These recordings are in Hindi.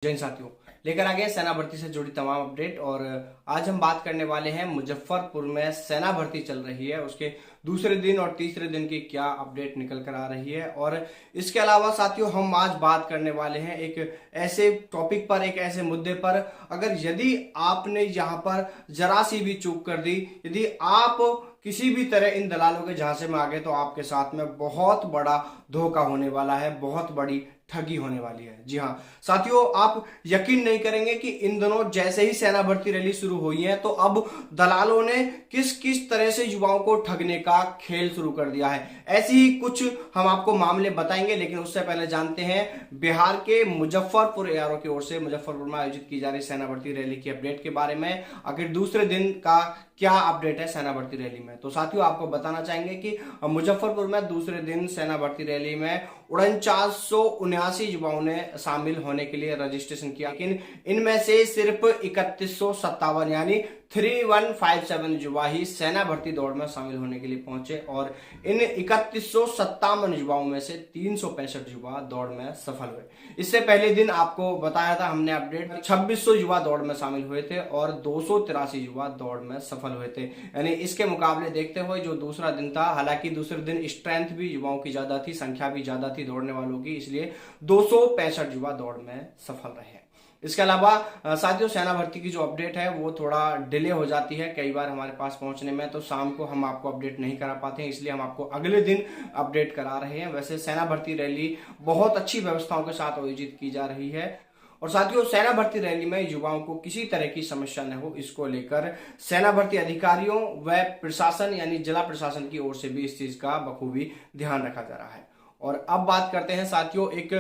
जय हिंद साथियों, लेकर आ गए सेना भर्ती से जुड़ी तमाम अपडेट। और आज हम बात करने वाले हैं मुजफ्फरपुर में सेना भर्ती चल रही है, उसके दूसरे दिन और तीसरे दिन की क्या अपडेट निकल कर आ रही है। और इसके अलावा साथियों हम आज बात करने वाले हैं एक ऐसे टॉपिक पर, एक ऐसे मुद्दे पर, अगर यदि आपने यहाँ पर जरा सी भी चूक कर दी, यदि आप किसी भी तरह इन दलालों के झांसे में आ गए तो आपके साथ में बहुत बड़ा धोखा होने वाला है, बहुत बड़ी ठगी होने वाली है। जी हाँ साथियों, आप यकीन नहीं करेंगे कि इन दिनों जैसे ही सेना भर्ती रैली शुरू हुई है तो अब दलालों ने किस किस तरह से युवाओं को ठगने का खेल शुरू कर दिया है। ऐसे ही कुछ हम आपको मामले बताएंगे, लेकिन उससे पहले जानते हैं बिहार के मुजफ्फरपुर एआरओ की ओर से मुजफ्फरपुर में आयोजित की जा रही सेना भर्ती रैली की अपडेट के बारे में। आखिर दूसरे दिन का क्या अपडेट है सेना भर्ती रैली में, तो साथियों आपको बताना चाहेंगे कि मुजफ्फरपुर में दूसरे दिन सेना भर्ती रैली में 4979 युवाओं ने शामिल होने के लिए रजिस्ट्रेशन किया, लेकिन इनमें से सिर्फ 3157 यानी 3157 युवा ही सेना भर्ती दौड़ में शामिल होने के लिए पहुंचे। और इन 3157 युवाओं में से 365 युवा दौड़ में सफल हुए। इससे पहले दिन आपको बताया था हमने अपडेट, 2600 युवा दौड़ में शामिल हुए थे और 283 युवा दौड़ में सफल हुए थे। यानी इसके मुकाबले देखते हुए जो दूसरा दिन था, हालांकि दूसरे दिन स्ट्रेंथ भी युवाओं की ज्यादा थी, संख्या भी ज्यादा थी दौड़ने वालों की, इसलिए 265 युवा दौड़ में सफल रहे। इसके अलावा साथियों सेना भर्ती की जो अपडेट है वो थोड़ा डिले हो जाती है कई बार हमारे पास पहुंचने में, तो शाम को हम आपको अपडेट नहीं करा पाते हैं, इसलिए हम आपको अगले दिन अपडेट करा रहे हैं। वैसे सेना भर्ती रैली बहुत अच्छी व्यवस्थाओं के साथ आयोजित की जा रही है। और साथियों सेना भर्ती रैली में युवाओं को किसी तरह की समस्या न हो, इसको लेकर सेना भर्ती अधिकारियों व प्रशासन यानी जिला प्रशासन की ओर से भी इस चीज का बखूबी ध्यान रखा जा रहा है। और अब बात करते हैं साथियों एक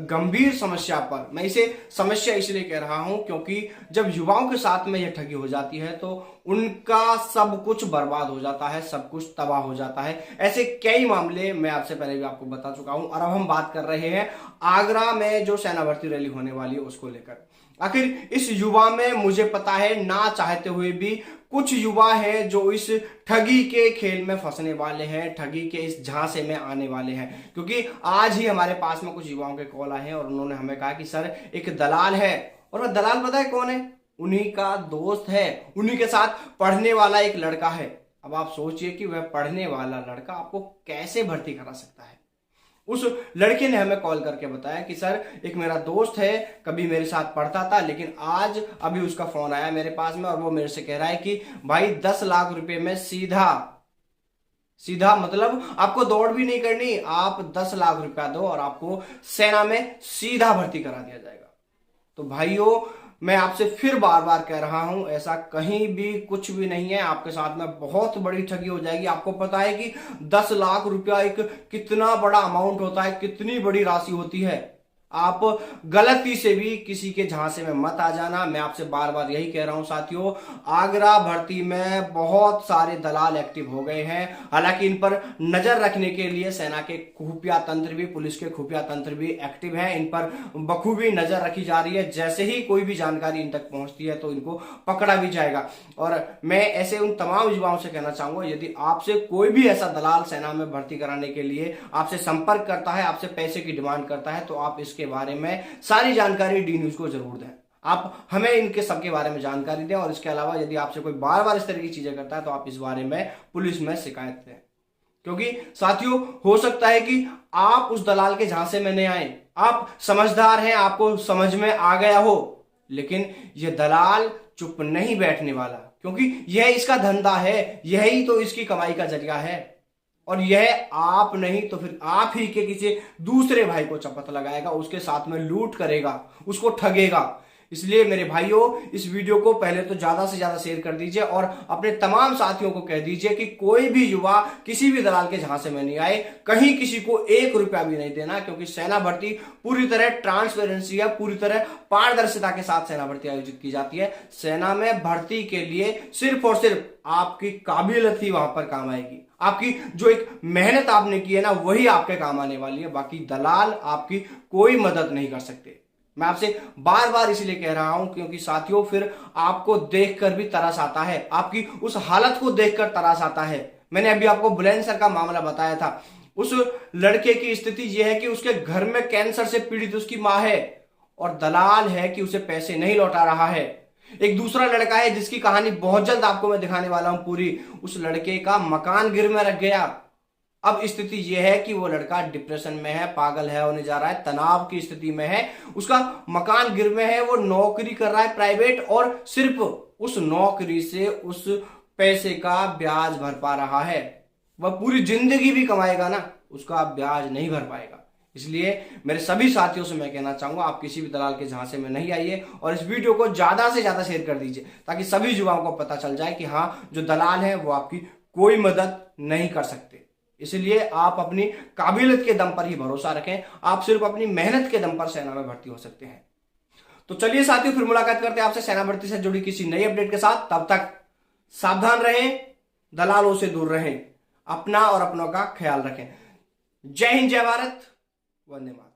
गंभीर समस्या पर। मैं इसे समस्या इसलिए कह रहा हूं क्योंकि जब युवाओं के साथ में यह ठगी हो जाती है तो उनका सब कुछ बर्बाद हो जाता है, सब कुछ तबाह हो जाता है। ऐसे कई मामले मैं आपसे पहले भी आपको बता चुका हूं। और अब हम बात कर रहे हैं आगरा में जो सेना भर्ती रैली होने वाली है उसको लेकर। आखिर इस युवा में मुझे पता है ना चाहते हुए भी कुछ युवा हैं जो इस ठगी के खेल में फंसने वाले हैं, ठगी के इस झांसे में आने वाले हैं। क्योंकि आज ही हमारे पास में कुछ युवाओं के कॉल आए हैं और उन्होंने हमें कहा कि सर एक दलाल है, और वह दलाल पता है कौन है? उन्हीं का दोस्त है, उन्हीं के साथ पढ़ने वाला एक लड़का है। अब आप सोचिए कि वह पढ़ने वाला लड़का आपको कैसे भर्ती करा सकता है। उस लड़के ने हमें कॉल करके बताया कि सर एक मेरा दोस्त है, कभी मेरे साथ पढ़ता था, लेकिन आज अभी उसका फोन आया मेरे पास में और वो मेरे से कह रहा है कि भाई 10 लाख रुपए में सीधा सीधा मतलब आपको दौड़ भी नहीं करनी, आप 10 लाख रुपया दो और आपको सेना में सीधा भर्ती करा दिया जाएगा। तो भाइयों मैं आपसे फिर बार बार कह रहा हूं, ऐसा कहीं भी कुछ भी नहीं है। आपके साथ में बहुत बड़ी ठगी हो जाएगी। आपको पता है कि 10 लाख रुपया एक कितना बड़ा अमाउंट होता है, कितनी बड़ी राशि होती है। आप गलती से भी किसी के झांसे में मत आ जाना। मैं आपसे बार बार यही कह रहा हूं साथियों, आगरा भर्ती में बहुत सारे दलाल एक्टिव हो गए हैं। हालांकि इन पर नजर रखने के लिए सेना के खुफिया तंत्र भी, पुलिस के खुफिया तंत्र भी एक्टिव हैं। इन पर बखूबी नजर रखी जा रही है। जैसे ही कोई भी जानकारी इन तक पहुंचती है तो इनको पकड़ा भी जाएगा। और मैं ऐसे उन तमाम युवाओं से कहना चाहूंगा, यदि आपसे कोई भी ऐसा दलाल सेना में भर्ती कराने के लिए आपसे संपर्क करता है, आपसे पैसे की डिमांड करता है, तो आप के बारे में सारी जानकारी डी न्यूज को जरूर दें। आप हमें इनके सबके बारे में जानकारी दें। और इसके अलावा यदि आपसे कोई बार बार इस तरह की चीजें करता है तो आप इस बारे में पुलिस में शिकायत दें। क्योंकि साथियों हो सकता है कि आप उस दलाल के झांसे में नहीं आए, आप समझदार हैं, आपको समझ में आ गया हो, लेकिन यह दलाल चुप नहीं बैठने वाला, क्योंकि यह इसका धंधा है, यही तो इसकी कमाई का जरिया है। और यह आप नहीं तो फिर आप ही के किसी दूसरे भाई को चपत लगाएगा, उसके साथ में लूट करेगा, उसको ठगेगा। इसलिए मेरे भाइयों इस वीडियो को पहले तो ज्यादा से ज्यादा शेयर कर दीजिए और अपने तमाम साथियों को कह दीजिए कि कोई भी युवा किसी भी दलाल के झांसे में नहीं आए, कहीं किसी को 1 रुपया भी नहीं देना। क्योंकि सेना भर्ती पूरी तरह ट्रांसपेरेंसी है, पूरी तरह पारदर्शिता के साथ सेना भर्ती आयोजित की जाती है। सेना में भर्ती के लिए सिर्फ और सिर्फ आपकी काबिलियत ही वहां पर काम आएगी। आपकी जो एक मेहनत आपने की है ना, वही आपके काम आने वाली है। बाकी दलाल आपकी कोई मदद नहीं कर सकते। मैं आपसे बार बार इसलिए कह रहा हूं क्योंकि साथियों फिर आपको देखकर भी तरस आता है, आपकी उस हालत को देखकर तरस आता है। मैंने अभी आपको बुलंदशहर का मामला बताया था। उस लड़के की स्थिति यह है कि उसके घर में कैंसर से पीड़ित उसकी मां है और दलाल है कि उसे पैसे नहीं लौटा रहा है। एक दूसरा लड़का है जिसकी कहानी बहुत जल्द आपको मैं दिखाने वाला हूं पूरी। उस लड़के का मकान गिर में रख गया। अब स्थिति यह है कि वो लड़का डिप्रेशन में है, पागल है होने जा रहा है, तनाव की स्थिति में है, उसका मकान गिर में है, वो नौकरी कर रहा है प्राइवेट और सिर्फ उस नौकरी से उस पैसे का ब्याज भर पा रहा है। वह पूरी जिंदगी भी कमाएगा ना, उसका ब्याज नहीं भर पाएगा। इसलिए मेरे सभी साथियों से मैं कहना चाहूंगा, आप किसी भी दलाल के झांसे में नहीं आइए और इस वीडियो को ज्यादा से ज्यादा शेयर कर दीजिए ताकि सभी युवाओं को पता चल जाए कि हाँ, जो दलाल है वो आपकी कोई मदद नहीं कर सकते। इसलिए आप अपनी काबिलियत के दम पर ही भरोसा रखें। आप सिर्फ अपनी मेहनत के दम पर सेना में भर्ती हो सकते हैं। तो चलिए साथियों, फिर मुलाकात करते हैं आपसे सेना भर्ती से जुड़ी किसी नई अपडेट के साथ। तब तक सावधान रहें, दलालों से दूर रहें, अपना और अपनों का ख्याल रखें। जय हिंद, जय भारत, वंदे मातरम।